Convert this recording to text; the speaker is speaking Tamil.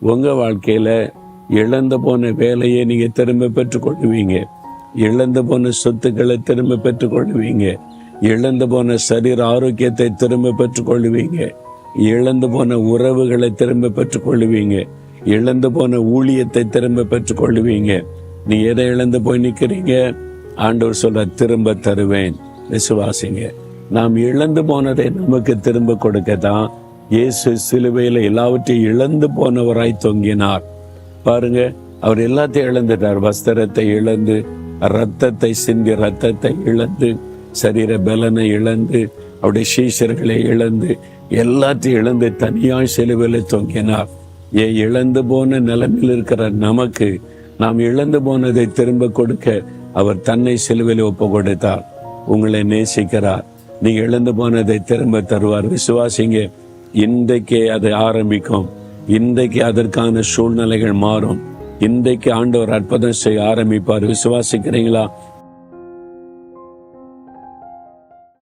உங்க வாழ்க்கையில இழந்து போன வேலையை நீங்க திரும்ப பெற்றுக்கொள்ளுவீங்க. இழந்து போன சொத்துக்களை திரும்ப பெற்றுக்கொள்ளுவீங்க. இழந்து போன சரீர ஆரோக்கியத்தை திரும்ப பெற்றுக்கொள்ளுவீங்க. இழந்து போன உறவுகளை திரும்ப பெற்றுக்கொள்ளுவீங்க. இழந்து போன ஊழியத்தை திரும்ப பெற்றுக்கொள்ளுவீங்க. நீ எதை இழந்து போய் நிக்கிறீங்க? ஆண்டவர் சொல்ற, திரும்ப தருவேன். விசுவாசிங்க. நாம் இழந்து போனதை நமக்கு திரும்ப கொடுக்கத்தான் இயேசு சிலுவையில எல்லாவற்றையும் இழந்து போனவராய் தொங்கினார். பாருங்க, அவர் எல்லாத்தையும் இழந்துட்டார். வஸ்திரத்தை இழந்து, ரத்தத்தை சிந்தி ரத்தத்தை இழந்து, சரீர பலனை இழந்து, அவருடைய சீஷர்களை இழந்து, எல்லாத்தையும் இழந்து தனியாய் சிலுவையில தொங்கினார். இழந்து போன நிலைமையில் இருக்கிற நமக்கு நாம் இழந்து போனதை திரும்ப கொடுக்க அவர் தன்னை சிலுவையில் ஒப்பு கொடுத்தார். உங்களை நேசிக்கிறார். நீங்க இழந்து போனதை திரும்ப தருவார். விசுவாசிங்க. இன்றைக்கே அதை ஆரம்பிக்கும். இன்றைக்கு அதற்கான சூழ்நிலைகள் மாறும். இன்றைக்கு ஆண்டவர் அற்புதம் செய்ய ஆரம்பிப்பார். விசுவாசிக்கிறீங்களா?